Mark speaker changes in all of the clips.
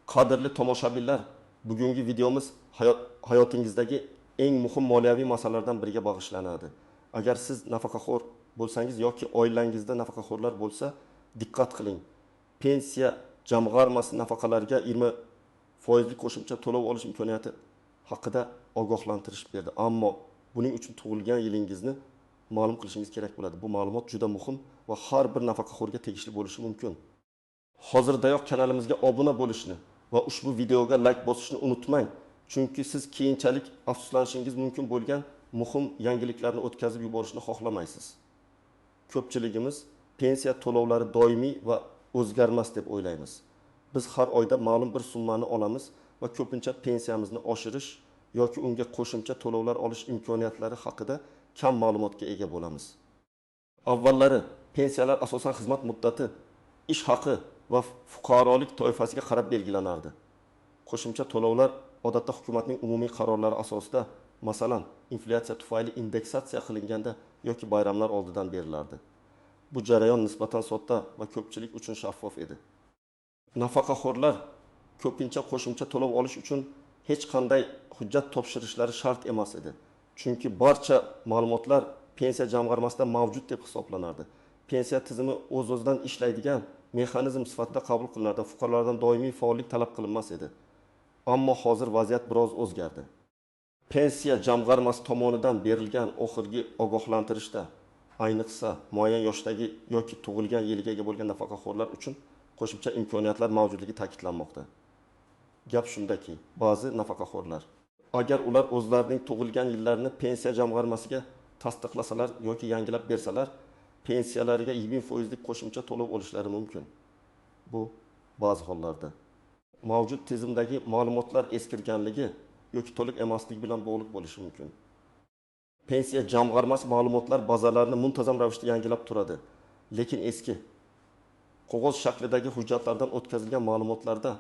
Speaker 1: Qadrli tomoshabinlar, bugungi videomiz hayotingizdagi eng muhim moliyaviy masalalardan biriga bag'ishlanadi. Agar siz nafaqaxo'r bo'lsangiz yoki oilangizda nafaqaxo'rlar bo'lsa, diqqat qiling. Pensiya jamg'armasi nafaqalarga 20% qo'shimcha to'lov olish imkoniyati haqida ogohlantirish berdi. Ammo buning uchun tug'ilgan yilingizni ma'lum qilishingiz kerak bo'ladi. Bu ma'lumot juda muhim va har bir nafaqaxo'rga tegishli bo'lishi mumkin. Hozirdayoq kanalimizga obuna bo'lishni va ushbu videoga like bosishni unutmang. Chunki siz keyinchalik afsuslanishingiz mumkin bo'lgan muhim yangiliklarni o'tkazib yuborishni xohlamaysiz. Ko'pchiligimiz pensiya to'lovlari doimiy va o'zgarmas deb o'ylaymiz. Biz har oyda ma'lum bir summani olamiz va ko'pincha pensiyamizni oshirish yoki unga qo'shimcha to'lovlar olish imkoniyatlari haqida kam ma'lumotga ega bo'lamiz. Avvallari pensiyalar asosan xizmat muddati, ish haqi va fuqarolik toifasiga qarab belgilanardi. Qo'shimcha to'lovlar odatda hukumatning umumiy qarorlari asosida, masalan, inflyatsiya tufayli indeksatsiya qilinganda yoki bayramlar oldidan berilardi. Bu jarayon nisbatan sodda va ko'pchilik uchun shaffof edi. Nafaqaxo'rlar ko'pincha qo'shimcha to'lov olish uchun hech qanday hujjat topshirishlari shart emas edi. Chunki barcha ma'lumotlar pensiya jamg'armasida mavjud deb hisoblanardi. Pensiya tizimi o'z-o'zidan ishlaydigan mexanizm sifatida qabul qilinardi. Fuqarolardan doimiy faollik talab qilinmas edi. Ammo hozir vaziyat biroz o'zgardi. Pensiya jamg'armasi tomonidan berilgan oxirgi ogohlantirishda, ayniqsa muayyan yoshdagi yoki tug'ilgan yiliga ega bo'lgan nafaqaxo'rlar uchun qo'shimcha imkoniyatlar mavjudligi ta'kidlanmoqda. Gap shundaki, ba'zi nafaqaxo'rlar agar ular o'zlarining tug'ilgan yillarini pensiya jamg'armasiga tasdiqlasalar yoki yangilab bersalar, pensiyalariga 20% qo'shimcha to'lov olishlari mumkin. Bu ba'zi hollarda mavjud tizimdagi ma'lumotlar eskirganligi yoki to'liq emasligi bilan bog'liq bo'lishi mumkin. Pensiya jamg'armasi ma'lumotlar bazalarini muntazam ravishda yangilab turadi, lekin eski qog'oz shaklidagi hujjatlardan o'tkazilgan ma'lumotlarda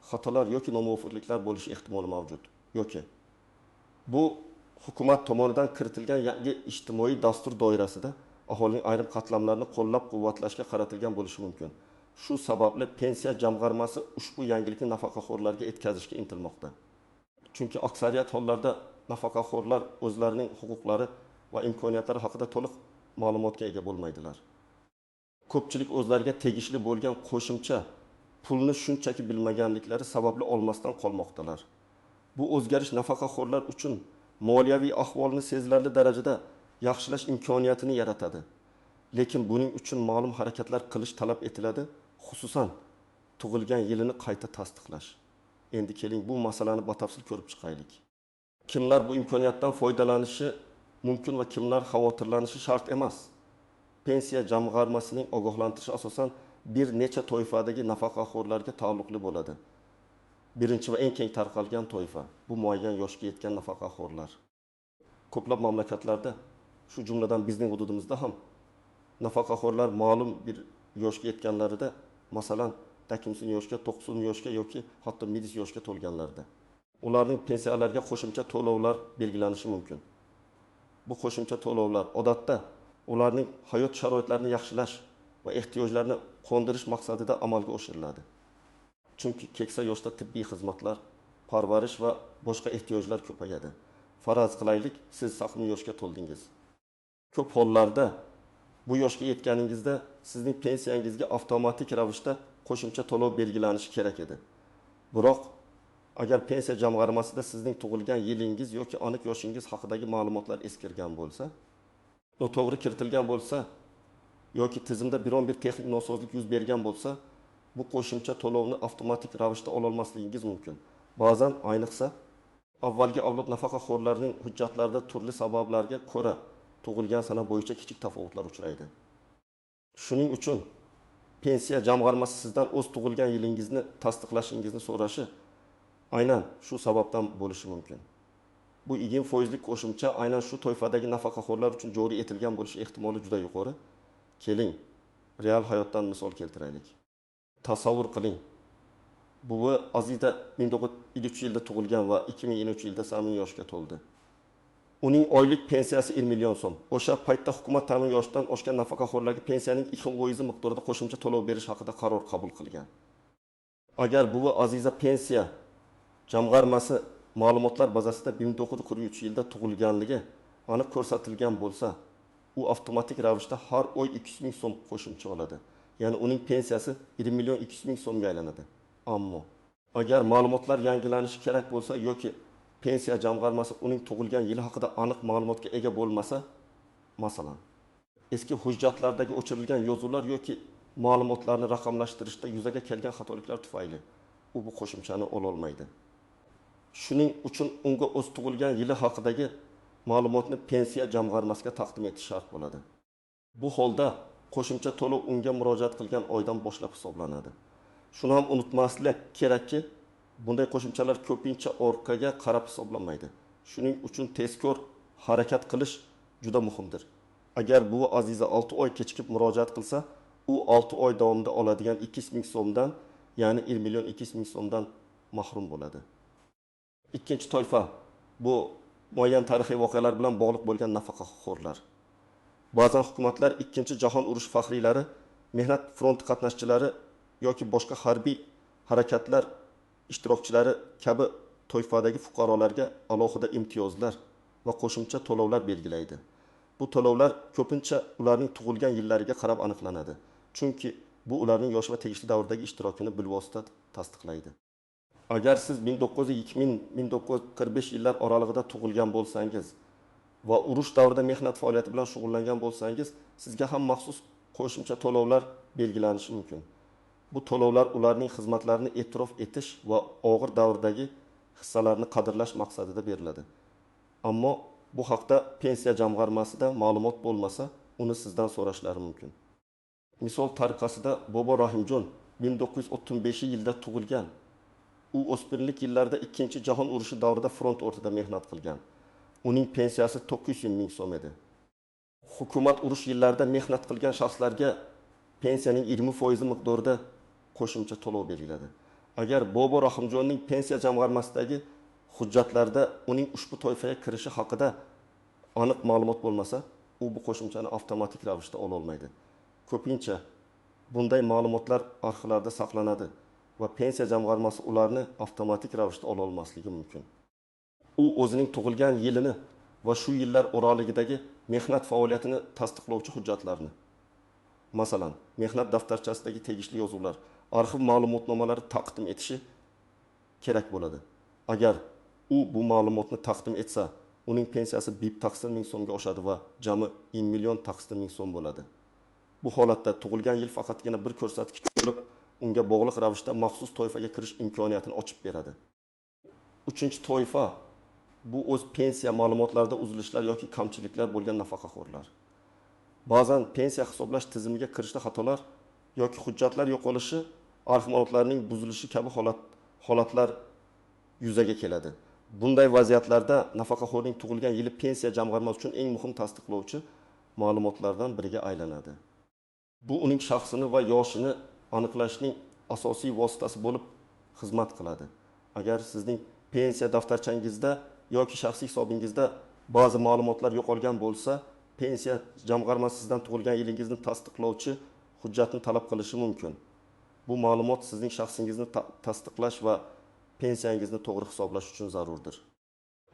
Speaker 1: xatolar yoki nomuvofiqliklar bo'lishi ehtimoli mavjud. Yoki bu hukumat tomonidan kiritilgan yangi ijtimoiy dastur doirasida aholining ayrim qatlamlarini qo'llab-quvvatlashga qaratilgan bo'lishi mumkin. Shu sababli pensiya jamg'armasi ushbu yangilikni nafaqaxo'rlarga yetkazishga intilmoqda. Chunki aksariyat hollarda nafaqaxo'rlar o'zlarining huquqlari va imkoniyatlari haqida to'liq ma'lumotga ega bo'lmaydilar. Ko'pchilik o'zlariga tegishli bo'lgan qo'shimcha pulni shunchaki bilmaganliklari sababli olmasdan qolmoqdalar. Bu o'zgarish nafaqaxo'rlar uchun moliyaviy ahvolni sezilarli darajada yaxshilash imkoniyatini yaratadi. Lekin buning uchun ma'lum harakatlar qilish talab etiladi, xususan tug'ilgan yilini qayta tasdiqlash. Endi keling bu masalani batafsil ko'rib chiqaylik. Kimlar bu imkoniyatdan foydalanishi mumkin va kimlar xavotirlanishi shart emas. Pensiya jamg'armasining ogohlantirishi asosan bir necha toifadagi nafaqaxo'rlarga taalluqli bo'ladi. Birinchi va eng keng tarqalgan toifa bu muayyan yoshga yetgan nafaqaxo'rlar. Ko'plab mamlakatlarda, shu jumladan bizning hududimizda ham nafaqaxo'rlar ma'lum bir yoshga yetganlarida, masalan, 80 yoshga, 90 yoshga yoki hatto 100 yoshga to'lganlarida ularning pensiyalariga qo'shimcha to'lovlar belgilanishi mumkin. Bu qo'shimcha to'lovlar odatda ularning hayot sharoitlarini yaxshilash va ehtiyojlarini qondirish maqsadida amalga oshiriladi. Chunki keksa yoshda tibbiy xizmatlar, parvarish va boshqa ehtiyojlar ko'payadi. Faraz qilaylik, siz 60 yoshga to'ldingiz. Ko'p hollarda bu yoshga yetganingizda sizning pensiyangizga avtomatik ravishda qo'shimcha to'lov belgilanishi kerak edi. Biroq agar pensiya jamg'armasida sizning tug'ilgan yilingiz yoki aniq yoshingiz haqidagi ma'lumotlar eskirgan bo'lsa, noto'g'ri kiritilgan bo'lsa yoki tizimda biron bir texnik nosozlik yuz bergan bo'lsa, bu qo'shimcha to'lovni avtomatik ravishda ola olmasligingiz mumkin. Ba'zan ayniqsa avvalgi avlod nafaqaxo'rlarining hujjatlarida turli sabablarga ko'ra tug'ilgan sana bo'yicha kichik tafovutlar uchraydi. Shuning uchun pensiya jamg'armasi sizdan o'z tug'ilgan yilingizni tasdiqlashingizni so'rashi aynan shu sababdan bo'lishi mumkin. Bu 20% qo'shimcha aynan shu toifadagi nafaqaxo'rlar uchun joriy etilgan bo'lishi ehtimoli juda yuqori. Keling, real hayotdan misol keltiraylik. Tasavvur qiling. Buvi Azida 1953 yilda tug'ilgan va 2023 yilda 80 yoshga to'ldi. Uning oylik pensiyasi 1 million so'm. O'sha paytda hukumat ta'min yoshidan oshgan nafaqaxo'rlarga pensiyaning 2% miqdorida qo'shimcha to'lov berish haqida qaror qabul qilgan. Agar buvi Aziza pensiya jamg'armasi ma'lumotlar bazasida 1943 yilda tug'ilganligi aniq ko'rsatilgan bo'lsa, u avtomatik ravishda har oy 200 ming so'm qo'shimcha oladi. Ya'ni uning pensiyasi 20 million 200 ming so'mga aylanadi. Ammo agar ma'lumotlar yangilanishi kerak bo'lsa yoki pensiya jamg'armasi uning tug'ilgan yili haqida aniq ma'lumotga ega bo'lmasa, masalan, eski hujjatlardagi o'chirilgan yozuvlar yoki ma'lumotlarni raqamlashtirishda yuzaga kelgan xatoliklar tufayli u bu qo'shimchani ola olmaydi. Shuning uchun unga o'z tug'ilgan yili haqidagi ma'lumotni pensiya jamg'armasiga taqdim etish shart bo'ladi. Bu holda qo'shimcha to'lov unga murojaat qilgan oydan boshlab hisoblanadi. Shuni ham unutmaslik kerakki, bunday qo'shimchalar ko'pincha orqaga qarab hisoblanmaydi. Shuning uchun tezkor harakat qilish juda muhimdir. Agar bu Aziza 6 oy kechikib murojaat qilsa, u 6 oy davomida oladigan 200 ming so'mdan, ya'ni 1 million 200 ming so'mdan mahrum bo'ladi. Ikkinchi toifa bu muayyan tarixiy voqealar bilan bog'liq bo'lgan nafaqaxo'rlar. Ba'zan hukumatlar Ikkinchi jahon urushi faxriylari, mehnat fronti qatnashchilari yoki boshqa harbiy harakatlar ishtirokchilari kabi toifadagi fuqarolarga alohida imtiyozlar va qo'shimcha to'lovlar belgilaydi. Bu to'lovlar ko'pincha ularning tug'ilgan yillariga qarab aniqlanadi. Chunki bu ularning yosh va tegishli davrdagi ishtirokini bilvosita tasdiqlaydi. Agar siz 1920-1945 yillar oralig'ida tug'ilgan bo'lsangiz va urush davrida mehnat faoliyati bilan shug'ullangan bo'lsangiz, sizga ham maxsus qo'shimcha to'lovlar belgilanishi mumkin. Bu to'lovlar ularning xizmatlarini e'tirof etish va og'ir davrdagi hissalarni qadrlash maqsadida beriladi. Ammo bu haqda pensiya jamg'armasida ma'lumot bo'lmasa, uni sizdan so'rashlari mumkin. Misol tariqasida Bobo Rahimjon 1935-yilda tug'ilgan. U o'smirlik yillarida Ikkinchi jahon urushi davrida front o'rtada mehnat qilgan. Uning pensiyasi 900 ming so'm edi. Hukumat urush yillarida mehnat qilgan shaxslarga pensiyaning 20% miqdorida qo'shimcha to'lov belgiladi. Agar Bobo Rahimjonning pensiya jamg'armasidagi hujjatlarda uning ushbu toifaga kirishi haqida aniq ma'lumot bo'lmasa, u bu qo'shimchani avtomatik ravishda ola olmaydi. Ko'pincha bunday ma'lumotlar arxivlarda saqlanadi va pensiya jamg'armasi ularni avtomatik ravishda ola olmasligi mumkin. U o'zining tug'ilgan yilini va shu yillar oralig'idagi mehnat faoliyatini tasdiqlovchi hujjatlarni, masalan, mehnat daftarchasidagi tegishli yozuvlar, arxiv ma'lumotnomalari taqdim etishi kerak bo'ladi. Agar u bu ma'lumotni taqdim etsa, uning pensiyasi bip taqsir ming so'mga oshadi va jami 1 million taqsir ming so'm bo'ladi. Bu holatda tug'ilgan yil faqatgina bir ko'rsatkich bo'lib, unga bog'liq ravishda maxsus toifaga kirish imkoniyatini ochib beradi. Uchinchi toifa bu o'z pensiya ma'lumotlarida uzilishlar yoki kamchiliklar bo'lgan nafaqaxo'rlar. Ba'zan pensiya hisoblash tizimiga kirishda xatolar yoki hujjatlar yo'qolishi, arxiv ma'lumotlarining buzilishi kabi holatlar yuzaga keladi. Bunday vaziyatlarda nafaqaxo'rning tug'ilgan yili pensiya jamg'armasi uchun eng muhim tasdiqlovchi ma'lumotlardan biriga aylanadi. Bu uning shaxsini va yoshini aniqlashning asosiy vositasi bo'lib xizmat qiladi. Agar sizning pensiya daftarchangizda yoki shaxsiy hisobingizda ba'zi ma'lumotlar yo'qolgan bo'lsa, pensiya jamg'armasi sizdan tug'ilgan yilingizni tasdiqlovchi hujjatni talab qilishi mumkin. Bu ma'lumot sizning shaxsingizni tasdiqlash va pensiyangizni to'g'ri hisoblash uchun zarurdir.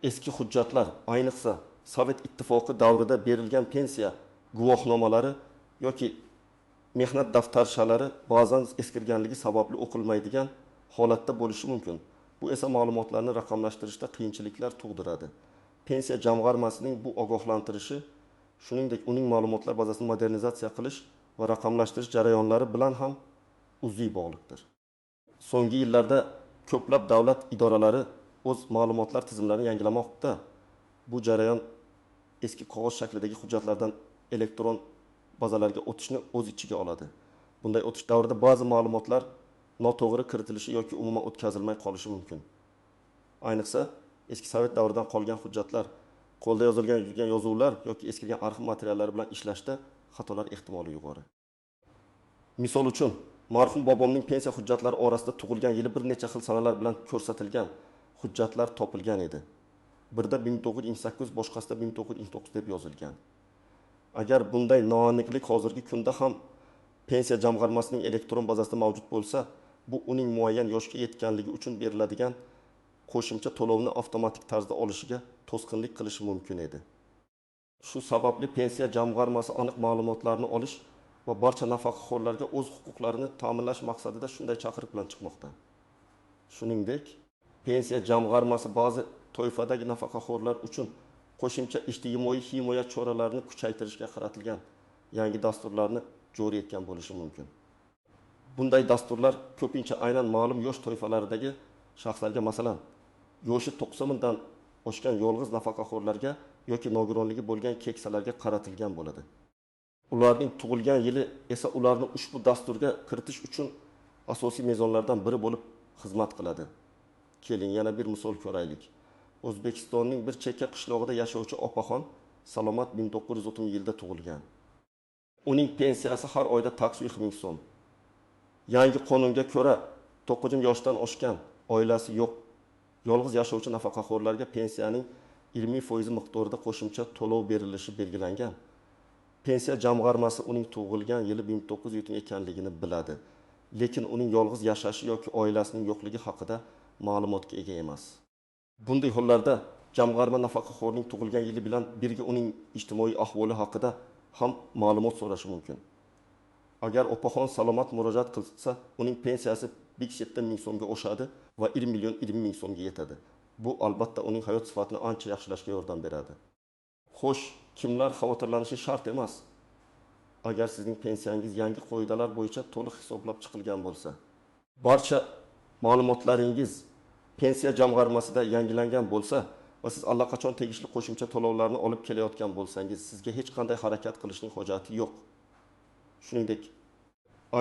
Speaker 1: Eski hujjatlar, ayniqsa Sovet ittifoqi davrida berilgan pensiya guvohnomalari yoki mehnat daftarchalari ba'zan eskirganligi sababli o'qilmaydigan holatda bo'lishi mumkin. Bu esa ma'lumotlarni raqamlashtirishda qiyinchiliklar tug'diradi. Pensiya jamg'armasining bu ogohlantirishi, shuningdek uning ma'lumotlar bazasini modernizatsiya qilish va raqamlashtirish jarayonlari bilan ham uzviy bog'liqdir. So'nggi yillarda ko'plab davlat idoralari o'z ma'lumotlar tizimlarini yangilamoqda. Bu jarayon eski qog'oz shaklidagi hujjatlardan elektron bazalarga o'tishni o'z ichiga oladi. Bunday o'tish davrida ba'zi ma'lumotlar noto'g'ri kiritilishi yoki umuman o'tkazilmay qolishi mumkin. Ayniqsa, eski Sovet davridan qolgan hujjatlar, qo'lda yozilgan yozuvlar yoki eskirgan arxiv materiallari bilan ishlashda xatolar ehtimoli yuqori. Misol uchun, marhum bobomning pensiya hujjatlari orasida tug'ilgan yili bir necha xil sanalar bilan ko'rsatilgan hujjatlar topilgan edi. Birda 1928, boshqasida 1929 deb yozilgan. Agar bunday noaniqlik hozirgi kunda ham pensiya jamg'armasining elektron bazasida mavjud bo'lsa, bu uning muayyan yoshga yetganligi uchun beriladigan qo'shimcha to'lovni avtomatik tarzda olishiga to'sqinlik qilishi mumkin edi. Shu sababli pensiya jamg'armasi aniq ma'lumotlarni olish va barcha nafaqaxo'rlarga o'z huquqlarini ta'minlash maqsadida shunday chaqiriq bilan chiqmoqda. Shuningdek, pensiya jamg'armasi ba'zi toifadagi nafaqaxo'rlar uchun qo'shimcha ijtimoiy himoya choralarini kuchaytirishga qaratilgan yangi dasturlarni joriy etgan bo'lishi mumkin. Bunday dasturlar ko'pincha aynan ma'lum yosh toifalaridagi shaxslarga, masalan, yoshi 90 dan oshgan yolg'iz nafaqaxo'rlarga yoki nogironligi bo'lgan keksalarga qaratilgan bo'ladi. Ularning tug'ilgan yili esa ularni ushbu dasturga kiritish uchun asosiy mezonlardan biri bo'lib xizmat qiladi. Keling, yana bir misol ko'raylik. O'zbekistonning bir chekka qishlog'ida yashovchi opaxon Salomat 1930-yilda tug'ilgan. Uning pensiyasi har oyda taqsim 1000 so'm. Yangi qonunga ko'ra 9 yoshdan oshgan, oilasi yo'q, yolg'iz yashovchi nafaqaxo'rlarga pensiyaning 20% miqdorida qo'shimcha to'lov berilishi belgilangan. Pensiya jamg'armasi uning tug'ilgan yili 1970 ekanligini biladi, lekin uning yolg'iz yashashi yoki oilasining yo'qligi haqida ma'lumotga ega emas. Bunday hollarda jamg'arma nafaqaxo'rning tug'ilgan yili bilan birga uning ijtimoiy ahvoli haqida ham ma'lumot so'rashi mumkin. Agar opaxon Salomat murojaat qilsa, uning pensiyasi 5-7 ming so'mga oshadi va 1 ming so'mga yetadi. Bu albatta uning hayot sifatini ancha yaxshilashga yordam beradi. Xo'sh, kimlar xavotirlanishi shart emas. Agar sizning pensiyangiz yangi qoidalar bo'yicha to'liq hisoblab chiqilgan bo'lsa, barcha ma'lumotlaringiz pensiya jamg'armasida yangilangan bo'lsa va siz allaqachon tegishli qo'shimcha to'lovlarni olib kelayotgan bo'lsangiz, sizga hech qanday harakat qilishning hojati yo'q. Shuningdek,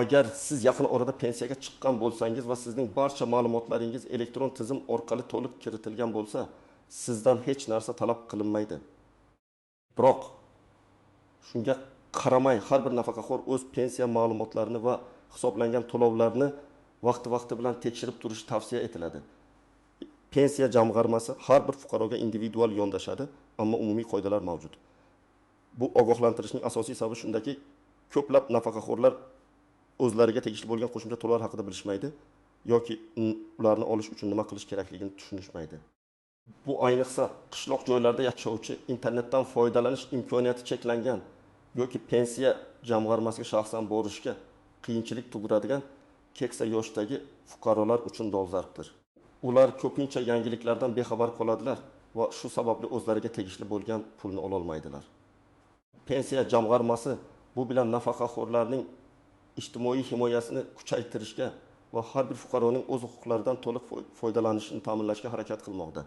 Speaker 1: agar siz yaqin orada pensiyaga chiqqan bo'lsangiz va sizning barcha ma'lumotlaringiz elektron tizim orqali to'liq kiritilgan bo'lsa, sizdan hech narsa talab qilinmaydi. Biroq shunga qaramay har bir nafaqaxo'r o'z pensiya ma'lumotlarini va hisoblangan to'lovlarni vaqti bilan tekshirib turishi tavsiya etiladi. Pensiya jamg'armasi har bir fuqaroga individual yondashadi, ammo umumiy qoidalar mavjud. Bu ogohlantirishning asosiy sababi shundaki, ko'plab nafaqaxo'rlar o'zlariga tegishli bo'lgan qo'shimcha to'lovlar haqida bilishmaydi yoki ularni olish uchun nima qilish kerakligini tushunishmaydi. Bu ayniqsa qishloq joylarda yashovchi, internetdan foydalanish imkoniyati cheklangan yoki pensiya jamg'armasiga shaxsan borishga qiyinchilik tug'diradigan keksa yoshdagi fuqarolar uchun dolzarbdir. Ular ko'pincha yangiliklardan bexabar qoladilar va shu sababli o'zlariga tegishli bo'lgan pulni ola olmaydilar. Pensiya jamg'armasi bu bilan nafaqaxo'rlarning ijtimoiy himoyasini kuchaytirishga va har bir fuqaroning o'z huquqlaridan to'liq foydalanishini ta'minlashga harakat qilmoqda.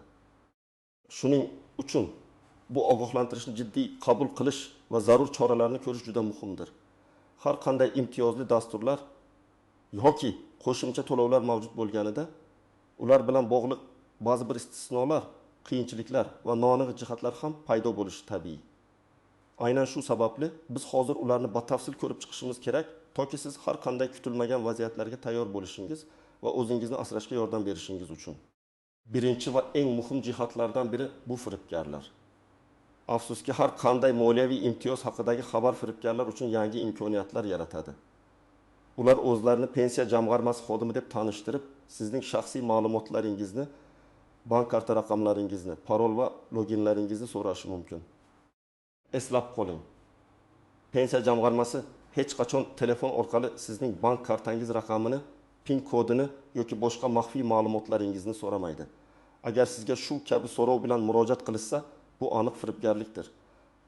Speaker 1: Shuning uchun bu ogohlantirishni jiddiy qabul qilish va zarur choralarni ko'rish juda muhimdir. Har qanday imtiyozli dasturlar yoki qo'shimcha to'lovlar mavjud bo'lganida, ular bilan bog'liq ba'zi bir istisnolar, qiyinchiliklar va noaniq jihatlar ham paydo bo'lishi tabiiy. Aynan shu sababli biz hozir ularni batafsil ko'rib chiqishimiz kerak, toki siz har qanday kutilmagan vaziyatlarga tayyor bo'lishingiz va o'zingizni asrashga yordam berishingiz uchun. Birinchi va eng muhim jihatlardan biri bu firibgarlar. Afsuski, har qanday moliyaviy imtiyoz haqidagi xabar firibgarlar uchun yangi imkoniyatlar yaratadi. Ular o'zlarini pensiya jamg'armasi xodimi deb tanishtirib, sizning shaxsiy ma'lumotlaringizni, bank karta raqamlaringizni, parol va loginlaringizni so'rashi mumkin. Eslab qoling. Pensiya jamg'armasi hech qachon telefon orqali sizning bank kartangiz raqamini, PIN kodini yoki boshqa maxfiy ma'lumotlaringizni so'ramaydi. Agar sizga shu kabi so'rov bilan murojaat qilsa, bu aniq firibgarlikdir.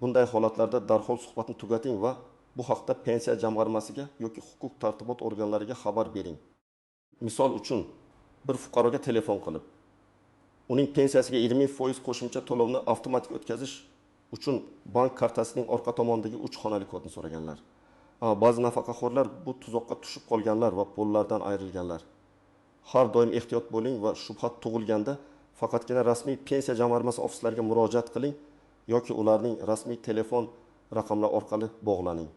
Speaker 1: Bunday holatlarda darhol suhbatni tugating va bu haqda pensiya jamg'armasiga yoki huquq tartibot organlariga xabar bering. Misol uchun, bir fuqaroga telefon qilib, uning pensiyasiga 20% qo'shimcha to'lovni avtomatik o'tkazish uchun bank kartasining orqa tomonidagi 3 xonali kodni so'raganlar. Ba'zi nafaqaxo'rlar bu tuzoqqa tushib qolganlar va pollardan ayrilganlar. Har doim ehtiyot bo'ling va shubha tug'ilganda faqatgina rasmiy pensiya jamg'armasi ofislariga murojaat qiling yoki ularning rasmiy telefon raqamlari orqali bog'laning.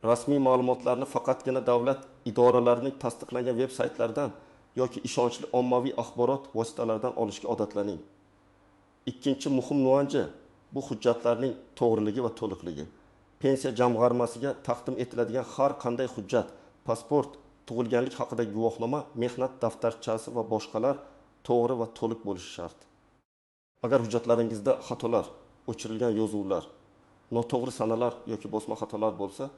Speaker 1: Rasmiy ma'lumotlarni faqatgina davlat idoralarining tasdiqlangan veb-saytlardan yoki ishonchli ommaviy axborot vositalaridan olishga odatlaning. Ikkinchi muhim nuansa bu hujjatlarning to'g'riligi va to'liqligi. Pensiya jamg'armasiga taqdim etiladigan har qanday hujjat, pasport, tug'ilganlik haqidagi guvohnoma, mehnat daftarchasi va boshqalar to'g'ri va to'liq bo'lishi shart. Agar hujjatlaringizda xatolar, o'chirilgan yozuvlar, noto'g'ri sanalar yoki bosma xatolar bo'lsa,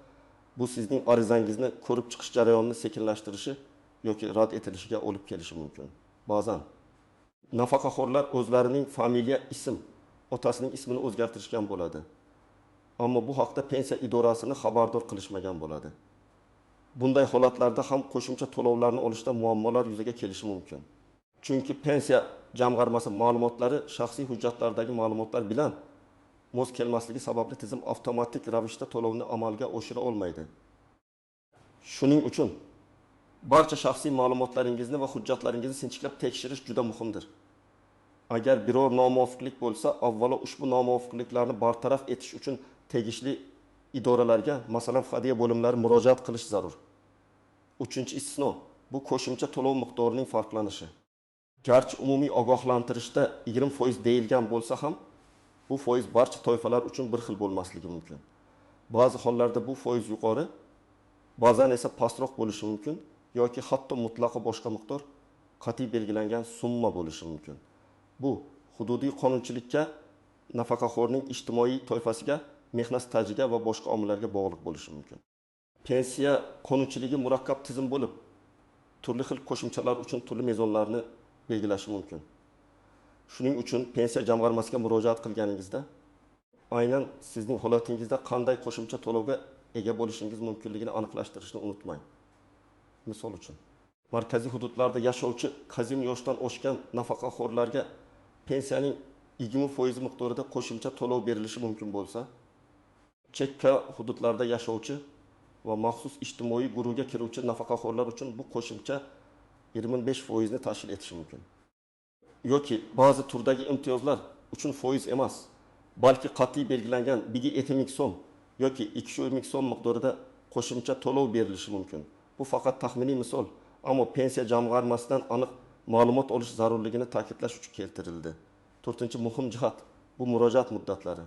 Speaker 1: bu sizning arizangizni ko'rib chiqish jarayonini sekinlashtirishi yoki rad etilishiga olib kelishi mumkin. Ba'zan nafaqaxo'rlar o'zlarining familiya ism, otasining ismini o'zgartirishgan bo'ladi. Ammo bu haqda pensiya idorasini xabardor qilishmagan bo'ladi. Bunday holatlarda ham qo'shimcha to'lovlarni olishda muammolar yuzaga kelishi mumkin. Chunki pensiya jamg'armasi ma'lumotlari shaxsiy hujjatlardagi ma'lumotlar bilan mos kelmasligi sababli tizim avtomatik ravishda to'lovni amalga oshira olmaydi. Shuning uchun barcha shaxsiy ma'lumotlaringizni va hujjatlaringizni sinchiklab tekshirish juda muhimdir. Agar biror nomuvofiqlik bo'lsa, avvalo ushbu nomuvofiqliklarni bartaraf etish uchun tegishli idoralarga, masalan, Fadya bo'limlari murojaat qilish zarur. 3-istisno, bu qo'shimcha to'lov miqdorining farqlanishi. Garchi umumiy ogohlantirishda 20% deyilgan bo'lsa ham, bu foiz barcha toifalar uchun bir xil bo'lmasligi mumkin. Ba'zi hollarda bu foiz yuqori, ba'zan esa pastroq bo'lishi mumkin yoki hatto mutlaqo boshqa miqdor qat'iy belgilangan summa bo'lishi mumkin. Bu hududiy qonunchilikka, nafaqaxo'rning ijtimoiy toifasiga, mehnat stajiga va boshqa omillarga bog'liq bo'lishi mumkin. Pensiya qonunchiligi murakkab tizim bo'lib, turli xil qo'shimchalar uchun turli mezonlarni belgilashi mumkin. Shuning uchun pensiya jamg'armasiga murojaat qilganingizda aynan sizning holatingizda qanday qo'shimcha to'lovga ega bo'lishingiz mumkinligini aniqlashtirishni unutmang. Misol uchun, markaziy hududlarda yashovchi qazim yoshdan oshgan nafaqaxo'rlarga pensiyaning 20% miqdorida qo'shimcha to'lov berilishi mumkin bo'lsa, chekka hududlarda yashovchi va maxsus ijtimoiy guruhga kiruvchi nafaqaxo'rlar uchun bu qo'shimcha 25% ni tashkil etishi mumkin. Yoki ba'zi turdagi imtiyozlar uchun foiz emas, balki qat'iy belgilangan 1 ming so'm yoki 2 ming so'm miqdorida qo'shimcha to'lov berilishi mumkin. Bu faqat taxminiy misol, ammo pensiya jamg'armasidan aniq ma'lumot olish zarurligini ta'kidlash uchun keltirildi. 4-muhim jihat bu murojaat muddatlari.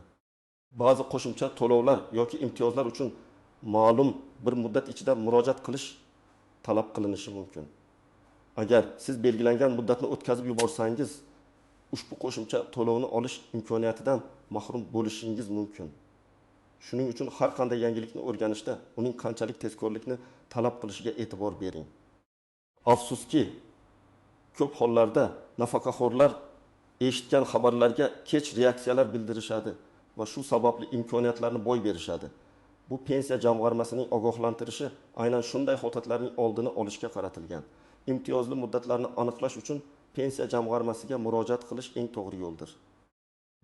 Speaker 1: Ba'zi qo'shimcha to'lovlar yoki imtiyozlar uchun ma'lum bir muddat ichida murojaat qilish talab qilinishi mumkin. Agar siz belgilangan muddatni o'tkazib yuborsangiz, ushbu qo'shimcha to'lovni olish imkoniyatidan mahrum bo'lishingiz mumkin. Shuning uchun har qanday yangilikni o'rganishda uning qanchalik tezkorlikni talab qilishiga e'tibor bering. Afsuski, ko'p hollarda nafaqaxo'rlar eshitgan xabarlarga kech reaksiyalar bildirishadi va shu sababli imkoniyatlarni boy berishadi. Bu pensiya jamg'armasining ogohlantirishi aynan shunday holatlarning oldini olishga qaratilgan. Imtiyozli muddatlarni aniqlash uchun pensiya jamg'armasiga murojaat qilish eng to'g'ri yo'ldir.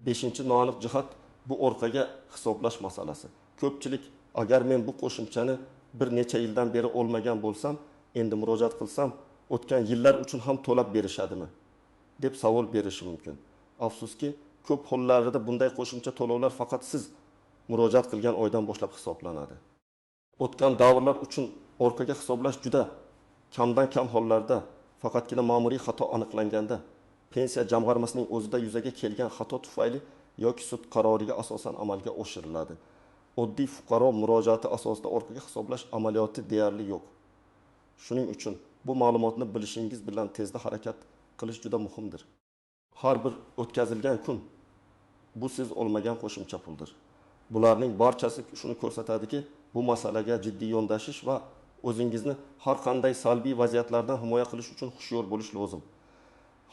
Speaker 1: 5-noaniq jihat bu orqaga hisoblash masalasi. Ko'pchilik agar men bu qo'shimchani bir necha yildan beri olmagan bo'lsam, endi murojaat qilsam, o'tgan yillar uchun ham to'lab berishadimi deb savol berishi mumkin. Afsuski, ko'p hollarda bunday qo'shimcha to'lovlar faqat siz murojaat qilgan oydan boshlab hisoblanadi. O'tgan davrlar uchun orqaga hisoblash juda kamdan kam hollarda, faqatgina ma'muriy xato aniqlanganda, pensiya jamg'armasining o'zida yuzaga kelgan xato tufayli yoki sud qaroriga asosan amalga oshiriladi. Oddiy fuqaro murojaati asosida orqaga hisoblash amaliyoti deyarli yo'q. Shuning uchun bu ma'lumotni bilishingiz bilan tezda harakat qilish juda muhimdir. Har bir o'tkazilgan kun bu siz olmagan qo'shimcha puldir. Bularning barchasi shuni ko'rsatadiki, bu masalaga jiddiy yondashish va o'zingizni har qanday salbiy vaziyatlardan himoya qilish uchun hushyor bo'lish lozim.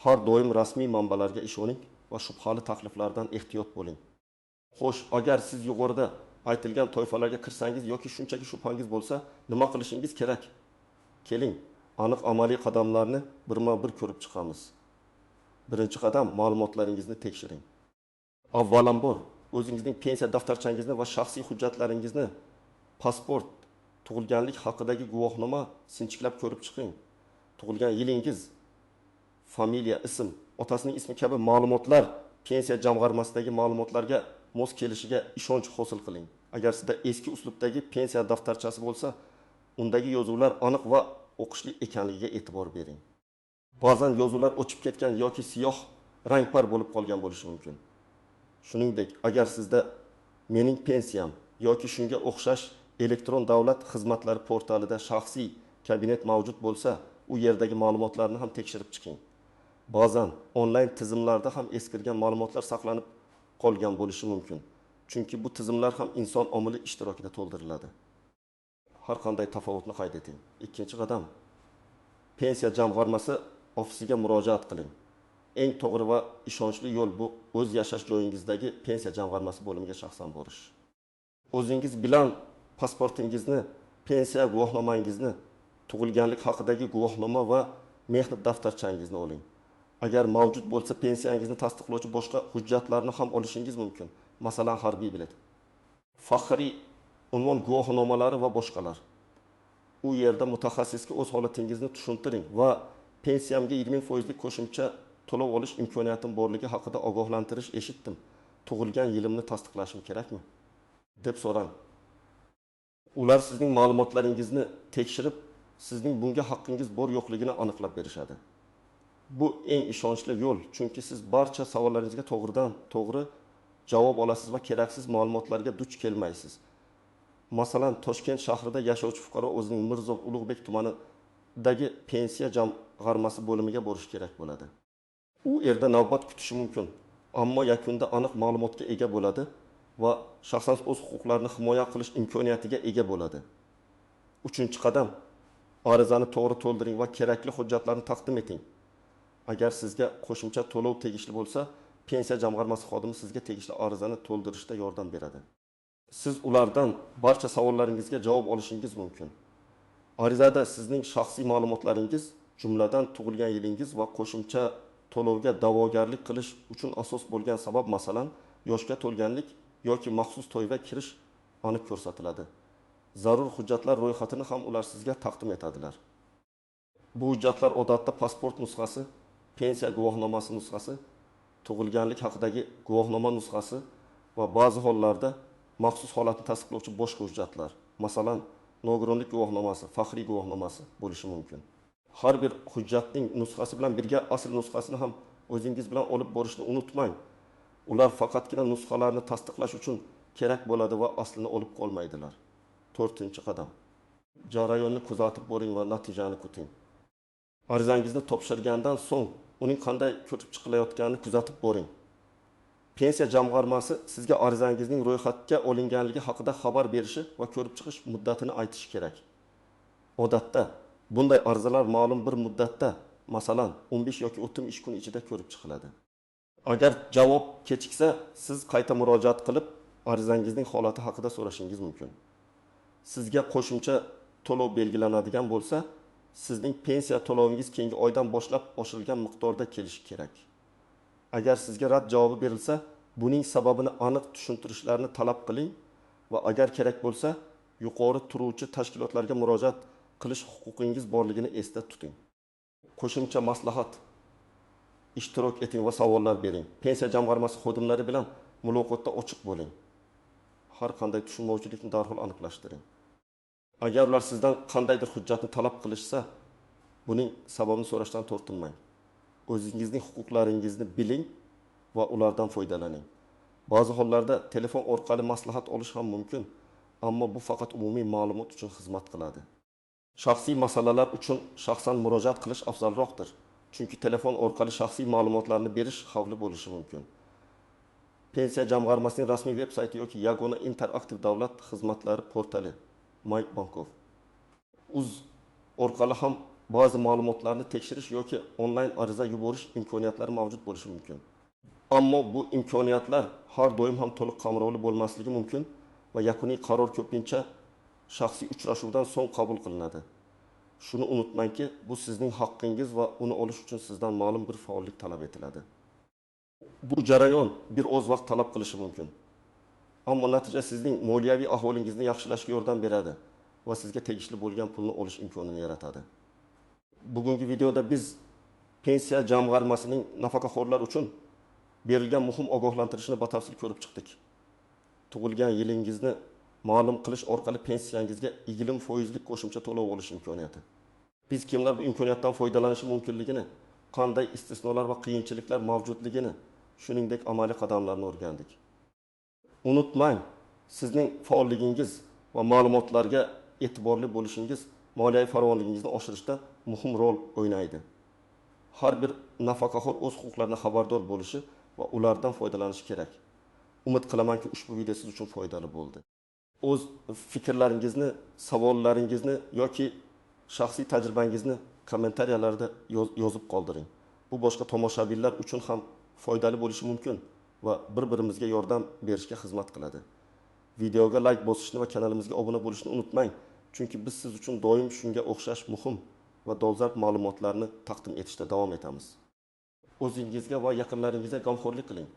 Speaker 1: Har doim rasmiy manbalarga ishoning va shubhali takliflardan ehtiyot bo'ling. Xo'sh, agar siz yuqorida aytilgan toifalarga kirsangiz yoki shunchaki shubhangiz bo'lsa, nima qilishingiz kerak? Keling, aniq amaliy qadamlarni birma-bir ko'rib chiqamiz. Birinchi qadam, ma'lumotlaringizni tekshiring. Avvalambor, o'zingizning pensiya daftarchangizni va shaxsiy hujjatlaringizni, pasport, tug'ilganlik haqidagi guvohnoma sinchiklab ko'rib chiqing. Tug'ilgan yilingiz, familiya, ism, otasining ismi kabi ma'lumotlar pensiya jamg'armasidagi ma'lumotlarga mos kelishiga ishonch hosil qiling. Agar sizda eski uslubdagi pensiya daftarchasi bo'lsa, undagi yozuvlar aniq va o'qishli ekanligiga e'tibor bering. Ba'zan yozuvlar o'chib ketgan yoki siyoh rangpar bo'lib qolgan bo'lishi mumkin. Shuningdek, agar sizda mening pensiyam yoki shunga o'xshash elektron davlat xizmatlari portalida shaxsiy kabinet mavjud bo'lsa, u yerdagi ma'lumotlarni ham tekshirib chiqing. Ba'zan onlayn tizimlarda ham eskirgan ma'lumotlar saqlanib qolgan bo'lishi mumkin. Chunki bu tizimlar ham inson omili ishtirokida to'ldiriladi. Har qanday tafovutni qayd eting. Ikkinchi qadam, pensiya jamg'armasi ofisiga murojaat qiling. Eng to'g'ri va ishonchli yo'l bu o'z yashash joyingizdagi pensiya jamg'armasi bo'limiga shaxsan borish. O'zingiz bilan pasportingizni, pensiya guvohnomangizni, tug'ilganlik haqidagi guvohnoma va mehnat daftarchangizni oling. Agar mavjud bo'lsa, pensiyangizni tasdiqlovchi boshqa hujjatlarni ham olishingiz mumkin. Masalan, harbiy bilet, faxriy unvon guvohnomalari va boshqalar. U yerda mutaxassisga o'z holatingizni tushuntiring va pensiyamga 20% qo'shimcha to'lov olish imkoniyatim borligi haqida ogohlantirish eshitdim. Tug'ilgan yilimni tasdiqlashim kerakmi? deb so'rang. Ular sizning ma'lumotlaringizni tekshirib, sizning bunga haqqingiz bor yo'qligini aniqlab berishadi. Bu eng ishonchli yo'l, chunki siz barcha savollaringizga to'g'ri javob olasiz va keraksiz ma'lumotlarga duch kelmaysiz. Masalan, Toshkent shahrida yashovchi fuqaro o'zining Mirzo Ulug'bek tumanidagi pensiya jamg'armasi bo'limiga borish kerak bo'ladi. U yerda navbat kutishi mumkin, ammo yakunda aniq ma'lumotga ega bo'ladi va shaxsan o'z huquqlarini himoya qilish imkoniyatiga ega bo'ladi. Uchinchi qadam, arizani to'g'ri to'ldiring va kerakli hujjatlarni taqdim eting. Agar sizga qo'shimcha to'lov tegishli bo'lsa, pensiya jamg'armasi xodimi sizga tegishli arizani to'ldirishda yordam beradi. Siz ulardan barcha savollaringizga javob olishingiz mumkin. Arizada sizning shaxsiy ma'lumotlaringiz, jumladan tug'ilgan yilingiz va qo'shimcha to'lovga da'vogarlik qilish uchun asos bo'lgan sabab, masalan, yoshga to'lganlik yoki maxsus to'yga kirish aniq ko'rsatiladi. Zarur hujjatlar ro'yxatini ham ular sizga taqdim etadilar. Bu hujjatlar odatda pasport nusxasi, pensiya guvohnomasi nusxasi, tug'ilganlik haqidagi guvohnoma nusxasi va ba'zi hollarda maxsus holatni tasdiqlovchi boshqa hujjatlar, masalan, nogironlik guvohnomasi, faxriy guvohnomasi bo'lishi mumkin. Har bir hujjatning nusxasi bilan birga asl nusxasini ham o'zingiz bilan olib borishni unutmang. Ular faqatgina nusxalarni tasdiqlash uchun kerak bo'ladi va aslini olib qolmaydilar. 4-qadam. Jarayonni kuzatib boring va natijani kuting. Arizangizni topshirgandan so'ng uning qanday ko'rib chiqilayotganini kuzatib boring. Pensiya jamg'armasi sizga arizangizning ro'yxatga olinganligi haqida xabar berishi va ko'rib chiqish muddatini aytishi kerak. Odatda bunday arizalar ma'lum bir muddatda, masalan, 15 yoki 30 ish kuni ichida ko'rib chiqiladi. Agar javob kechiksa, siz qayta murojaat qilib, arizangizning holati haqida so'rashingiz mumkin. Sizga qo'shimcha to'lov belgilanadigan bo'lsa, sizning pensiya to'lovingiz keyingi oydan boshlab oshirilgan miqdorda kelishi kerak. Agar sizga rad javobi berilsa, buning sababini aniq tushuntirishlarni talab qiling va agar kerak bo'lsa, yuqori turuvchi tashkilotlarga murojaat qilish huquqingiz borligini esda tuting. Qo'shimcha maslahat, ishtirok eting va savollar bering. Pensiya jamg'armasi xodimlari bilan muloqotda ochiq bo'ling. Har qanday tushunmovchilikni darhol aniqlashtiring. Agar ular sizdan qandaydir hujjatni talab qilishsa, buning sababini so'rashdan tortinmang. O'zingizning huquqlaringizni biling va ulardan foydalaning. Ba'zi hollarda telefon orqali maslahat olish ham mumkin, ammo bu faqat umumiy ma'lumot uchun xizmat qiladi. Shaxsiy masalalar uchun shaxsan murojaat qilish afzalroqdir, chunki telefon orqali shaxsiy ma'lumotlarni berish xavfli bo'lishi mumkin. Pensiya jamg'armasining rasmiy veb-sayti yoki yagona interaktiv davlat xizmatlari portali MyBankov uz orqali ham ba'zi ma'lumotlarni tekshirish yoki onlayn ariza yuborish imkoniyatlari mavjud bo'lishi mumkin. Ammo bu imkoniyatlar har doim ham to'liq qamrovli bo'lmasligi mumkin va yakuniy qaror ko'pincha shaxsiy uchrashuvdan so'ng qabul qilinadi. Shuni unutmangki, bu sizning haqqingiz va uni olish uchun sizdan ma'lum bir faollik talab etiladi. Bu jarayon bir oz vaqt talab qilishi mumkin. Ammo natija sizning moliyaviy ahvolingizni yaxshilashga yordam beradi va sizga tegishli bo'lgan pulni olish imkonini yaratadi. Bugungi videoda biz pensiya jamg'armasining nafaqaxo'rlar uchun berilgan muhim ogohlantirishni batafsil ko'rib chiqdik. Tug'ilgan yilingizni ma'lum qilish orqali pensiyangizga 20% qo'shimcha to'lov olish imkoniyati. Biz kimlar bu imkoniyatdan foydalanishi mumkinligini, qanday istisnolar va qiyinchiliklar mavjudligini, shuningdek amaliy qadamlarni o'rgandik. Unutmang, sizning faolligingiz va ma'lumotlarga e'tiborli bo'lishingiz moliyaviy farovonligingizni oshirishda muhim rol o'ynaydi. Har bir nafaqaxo'r o'z huquqlaridan xabardor bo'lishi va ulardan foydalanishi kerak. Umid qilamanki, ushbu video siz uchun foydali bo'ldi. O'z fikrlaringizni, savollaringizni yoki shaxsiy tajribangizni kommentariyalarda yozib qoldiring. Bu boshqa tomoshabinlar uchun ham foydali bo'lishi mumkin va bir-birimizga yordam berishga xizmat qiladi. Videoga like bosishni va kanalimizga obuna bo'lishni unutmang, chunki biz siz uchun doim shunga o'xshash muhim va dolzarb ma'lumotlarni taqdim etishda davom etamiz. O'zingizga va yaqinlaringizga g'amxo'rlik qiling.